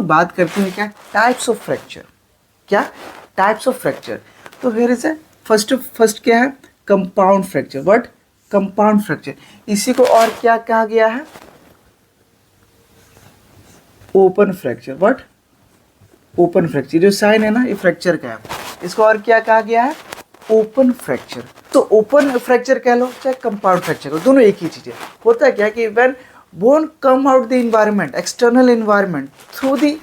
बात करते हैं क्या टाइप्स ऑफ फ्रैक्चर, क्या टाइप्स ऑफ फ्रैक्चर। तो हियर इज ए फर्स्ट क्या है compound fracture. What compound fracture, इसी को और क्या कहा गया है open fracture. What open fracture, जो साइन है ना ये फ्रैक्चर का है, इसको और क्या कहा गया है ओपन फ्रैक्चर। तो ओपन फ्रैक्चर कह लो चाहे कंपाउंड फ्रैक्चर कह, दोनों एक ही चीज है। होता क्या है कि when bone come out the environment external environment through the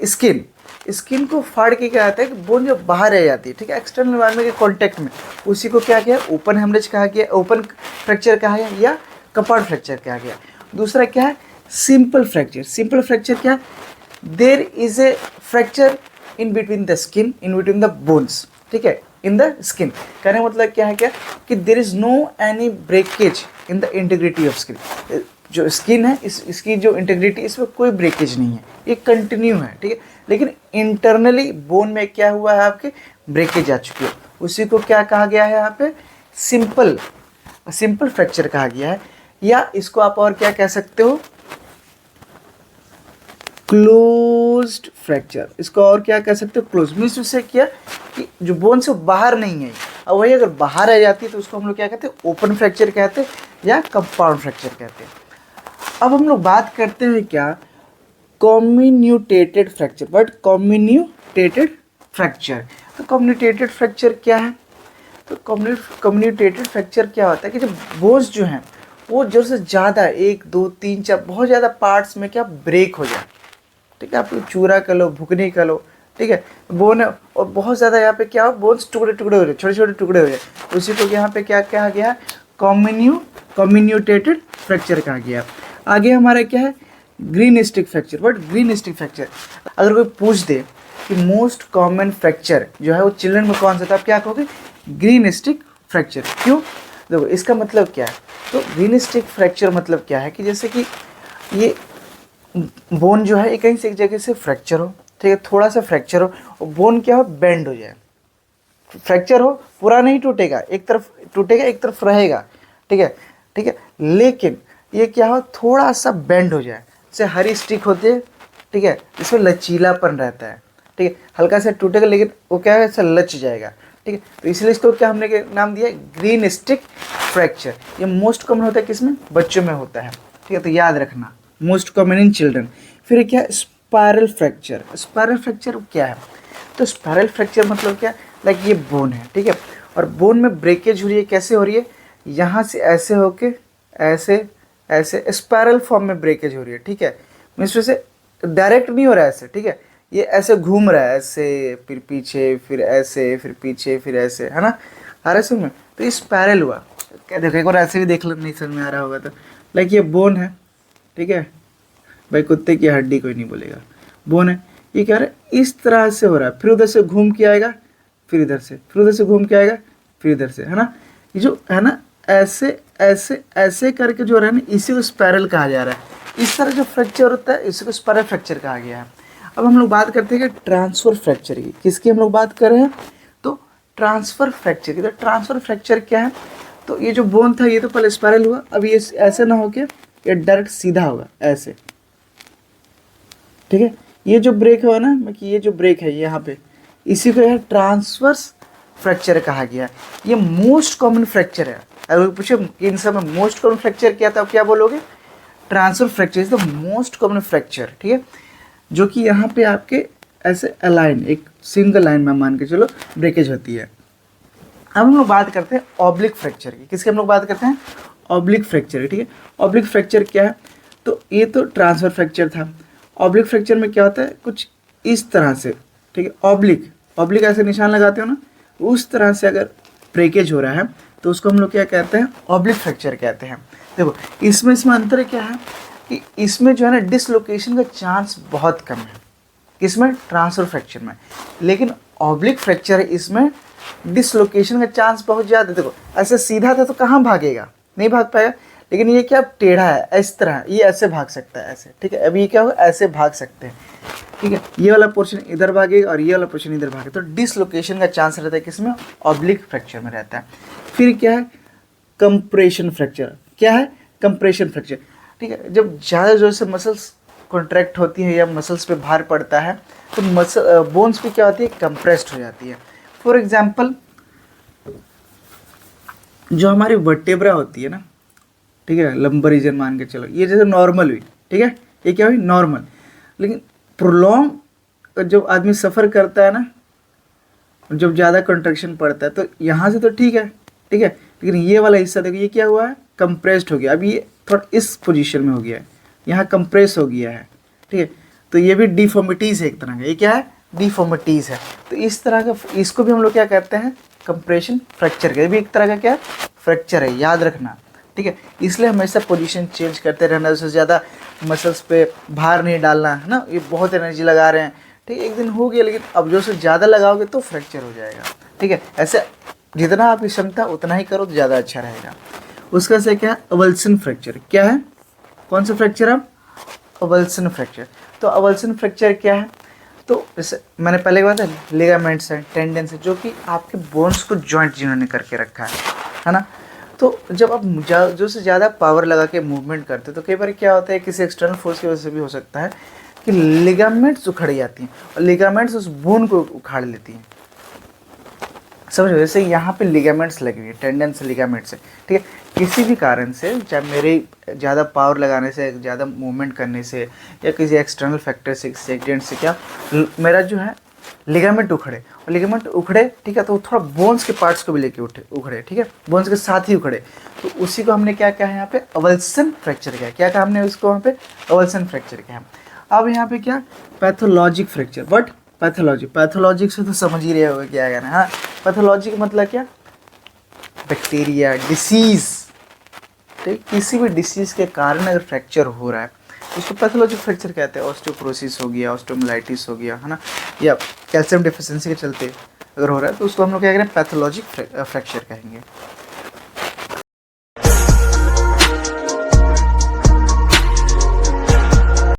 skin, skin को फाड़ के क्या आता है कि बोन जो बाहर रह जाती है, ठीक है, एक्सटर्नल इन्वायरमेंट के कॉन्टेक्ट में, उसी को क्या किया ओपन हेमरेज कहा गया, ओपन फ्रैक्चर कहा गया या कंपाउंड फ्रैक्चर कहा गया। दूसरा क्या है सिंपल फ्रैक्चर। सिंपल फ्रैक्चर क्या, there is a fracture in between the skin, in between the bones, ठीक है, इन द स्किन। कहने का मतलब क्या है क्या कि there is no any breakage in the integrity of skin. जो स्किन है इसकी जो इंटीग्रिटी, इसमें कोई ब्रेकेज नहीं है, ये कंटिन्यू है, ठीक है। लेकिन इंटरनली बोन में क्या हुआ है आपके ब्रेकेज आ चुकी है, उसी को क्या कहा गया है यहाँ पे सिंपल फ्रैक्चर कहा गया है। या इसको आप और क्या कह सकते हो क्लोज्ड फ्रैक्चर। इसको और क्या कह सकते हो क्लोज, मीन्स उससे क्या कि जो बोन से बाहर नहीं है, और वही अगर बाहर आ जाती है तो उसको हम लोग क्या कहते हैं ओपन फ्रैक्चर कहते हैं या कंपाउंड फ्रैक्चर कहते हैं। अब हम लोग बात करते हैं क्या कम्युनिटेटेड फ्रैक्चर। बट कम्युनिटेटेड फ्रैक्चर, तो कम्युनिटेटेड फ्रैक्चर क्या है, तो कम्युनिटेटेड फ्रैक्चर क्या होता है कि जब बोन्स जो हैं वो जोर से ज़्यादा 1 2 3 4 बहुत ज़्यादा पार्ट्स में क्या ब्रेक हो जाए, ठीक है, आप चूरा कर लो भुकनी कर लो, ठीक है, बोन और बहुत ज़्यादा यहाँ पे क्या हो बोन्स टुकड़े टुकड़े हो जाए, छोटे छोटे टुकड़े हो जाए, उसी को यहाँ पे क्या कहा गया कम्युनिटेटेड फ्रैक्चर कहा गया। आगे हमारा क्या है green stick fracture. But green stick fracture अगर कोई पूछ दे कि मोस्ट कॉमन फ्रैक्चर जो है वो चिल्ड्रन में कौन सा था, आप क्या कहोगे ग्रीन स्टिक फ्रैक्चर। क्यों, देखो इसका मतलब क्या है, तो ग्रीन स्टिक फ्रैक्चर मतलब क्या है कि जैसे कि ये बोन जो है कहीं से एक जगह से फ्रैक्चर हो, ठीक है, थोड़ा सा फ्रैक्चर हो और बोन क्या हो बेंड हो जाए, फ्रैक्चर हो पूरा नहीं टूटेगा, एक तरफ टूटेगा एक तरफ रहेगा, ठीक है, ठीक है, लेकिन ये क्या हो थोड़ा सा बेंड हो जाए, जैसे हरी स्टिक होती है, ठीक है, इसमें लचीलापन रहता है, ठीक है, हल्का सा टूटेगा लेकिन वो क्या है ऐसा लच जाएगा, ठीक है, तो इसलिए इसको क्या हमने नाम दिया ग्रीन स्टिक फ्रैक्चर। ये मोस्ट कॉमन होता है किसमें बच्चों में होता है, ठीक है, तो याद रखना मोस्ट कॉमन इन चिल्ड्रन। फिर क्या स्पाइरल फ्रैक्चर। स्पाइरल फ्रैक्चर क्या है, तो स्पाइरल फ्रैक्चर मतलब क्या लाइक ये बोन है, ठीक है, और बोन में ब्रेकेज हो रही है, कैसे हो रही है यहाँ से ऐसे होके ऐसे ऐसे स्पाइरल फॉर्म में ब्रेकेज हो रही है, ठीक है, मीन्स से डायरेक्ट नहीं हो रहा है ऐसे, ठीक है, ये ऐसे घूम रहा है ऐसे फिर पीछे फिर ऐसे फिर पीछे फिर ऐसे, है ना, आ रहा है समझ में, तो ये स्पाइरल हुआ। क्या देखो एक बार ऐसे भी देख लो, नहीं समझ में आ रहा होगा तो लाइक ये बोन है, ठीक है, भाई कुत्ते की हड्डी कोई नहीं बोलेगा, बोन है, ये क्या रहा है इस तरह से हो रहा है, फिर उधर से घूम के आएगा फिर इधर से, फिर उधर से घूम के आएगा फिर इधर से, है ना, ये जो है ना ऐसे ऐसे ऐसे करके जो है ना इसी को स्पाइरल कहा जा रहा है। इस तरह जो फ्रैक्चर होता है इसी को स्पाइरल फ्रैक्चर कहा गया है। अब हम लोग बात करते हैं कि ट्रांसफर फ्रैक्चर की, किसकी हम लोग बात कर रहे हैं, तो ट्रांसफर फ्रैक्चर की। तो ट्रांसफर फ्रैक्चर क्या है, तो ये जो बोन था ये तो पहले स्पाइरल हुआ, अब ये ऐसे ना होके ये डायरेक्ट सीधा होगा ऐसे, ठीक है, ये जो ब्रेक हुआ ना कि ये जो ब्रेक है यहाँ पे इसी को यह ट्रांसवर्स फ्रैक्चर कहा गया। ये मोस्ट कॉमन फ्रैक्चर है। अगर पूछे कि इन सब में मोस्ट कॉमन फ्रैक्चर क्या था, आप क्या बोलोगे transfer fracture is the most common fracture, ठीक है, जो कि यहाँ पे आपके ऐसे अलाइन एक सिंगल लाइन में मान के चलो ब्रेकेज होती है। अब हम लोग बात करते हैं ऑब्लिक फ्रैक्चर की, किसकी हम लोग बात करते हैं ऑब्लिक फ्रैक्चर, ठीक है। ऑब्लिक फ्रैक्चर क्या है, तो ये तो ट्रांसफर फ्रैक्चर था। ऑब्लिक फ्रैक्चर में क्या होता है कुछ इस तरह से, ठीक है, ऑब्लिक ऑब्लिक ऐसे निशान लगाते हो ना, उस तरह से अगर ब्रेकेज हो रहा है तो उसको हम लोग क्या कहते हैं ऑब्लिक फ्रैक्चर कहते हैं। देखो इसमें अंतर क्या है कि इसमें जो है ना डिसलोकेशन का चांस बहुत कम है, किसमें ट्रांसफर फ्रैक्चर में, लेकिन ऑब्लिक फ्रैक्चर है इसमें डिसलोकेशन का चांस बहुत ज़्यादा। देखो ऐसे सीधा था तो कहाँ भागेगा, नहीं भाग पाएगा, लेकिन ये क्या टेढ़ा है इस तरह, ये ऐसे भाग सकता है ऐसे, ठीक है, अभी ये क्या होगा ऐसे भाग सकते हैं, ठीक है, ये वाला पोर्शन इधर भागेगा और ये वाला पोर्शन इधर भागेगा, तो डिसलोकेशन का चांस रहता है किसमें ऑब्लिक फ्रैक्चर में रहता है। फिर क्या है कंप्रेशन फ्रैक्चर, क्या है कंप्रेशन फ्रैक्चर, ठीक है, जब ज़्यादा जोर से मसल्स कॉन्ट्रैक्ट होती है या मसल्स पे भार पड़ता है तो बोन्स भी क्या होती है, कंप्रेस्ड हो जाती है। फॉर एग्जांपल जो हमारी वर्टेब्रा होती है ना, ठीक है, लंबर रीजन मान के चलो, ये जैसे नॉर्मल हुई, ठीक है, ये क्या हुई, नॉर्मल। लेकिन प्रोलॉन्ग जब आदमी सफ़र करता है ना, जब ज़्यादा कंट्रैक्शन पड़ता है तो यहाँ से तो ठीक है, ठीक है, लेकिन ये वाला हिस्सा देखो, ये क्या हुआ है, कंप्रेस्ड हो गया। अब ये थोड़ा इस पोजीशन में हो गया है, यहाँ कंप्रेस हो गया है, ठीक है, तो ये भी डिफॉर्मिटीज़ है एक तरह का। ये क्या है, डिफॉर्मिटीज़ है। तो इस तरह का, इसको भी हम लोग क्या कहते हैं, कंप्रेशन फ्रैक्चर का। ये भी एक तरह का क्या फ्रैक्चर है, याद रखना, ठीक है। इसलिए हमेशा पोजीशन चेंज करते रहना, उससे ज़्यादा मसल्स पे भार नहीं डालना है ना। ये बहुत एनर्जी लगा रहे हैं, ठीक है, एक दिन हो गया, लेकिन अब जो से ज़्यादा लगाओगे तो फ्रैक्चर हो जाएगा, ठीक है। ऐसे जितना आपकी क्षमता उतना ही करो तो ज़्यादा अच्छा रहेगा। उसका से क्या है, अवल्सन फ्रैक्चर। क्या है, कौन सा फ्रैक्चर है, अवल्सन फ्रैक्चर। तो अवल्सन फ्रैक्चर क्या है, तो जैसे मैंने पहले बताया, लिगामेंट्स हैं, टेंडेंस है, जो कि आपके बोन्स को जॉइंट जिन्होंने करके रखा है ना। तो जब आप जो से ज़्यादा पावर लगा के मूवमेंट करते हो तो कई बार क्या होता है, किसी एक्सटर्नल फोर्स की वजह से भी हो सकता है कि लिगामेंट्स उखड़ जाती हैं और लिगामेंट्स उस बोन को उखाड़ लेती हैं, समझ रहे हो। जैसे यहाँ पे लिगामेंट्स लगी हुई है, टेंडेंस लिगामेंट्स है, ठीक है। किसी भी कारण से, चाहे मेरे ज़्यादा पावर लगाने से, ज़्यादा मूवमेंट करने से, या किसी एक्सटर्नल फैक्टर से, किसी एक्सीडेंट से, क्या मेरा जो है लिगामेंट उखड़े, और लिगामेंट उखड़े, ठीक है, तो थोड़ा बोन्स के पार्ट्स को भी लेके उखड़े, ठीक है, बोन्स के साथ ही उखड़े, तो उसी को हमने क्या कहा है यहाँ पे, अवल्सन फ्रैक्चर किया। क्या कहा हमने उसको वहाँ पे, अवल्सन फ्रैक्चर किया। अब यहाँ पे क्या, पैथोलॉजिक फ्रैक्चर। बट पैथोलॉजिक से तो समझ ही रहे होगा क्या है ना। हाँ, पैथोलॉजी का मतलब क्या, बैक्टीरिया, डिसीज़, ठीक, किसी भी डिसीज़ के कारण अगर फ्रैक्चर हो रहा है उसको पैथोलॉजिक फ्रैक्चर कहते हैं। ऑस्टियोपोरोसिस हो गया, ऑस्टियोमाइलाइटिस हो गया, है ना, या कैल्शियम डेफिशिएंसी के चलते अगर हो रहा है तो उसको हम लोग क्या करें, पैथोलॉजिक फ्रैक्चर कहेंगे।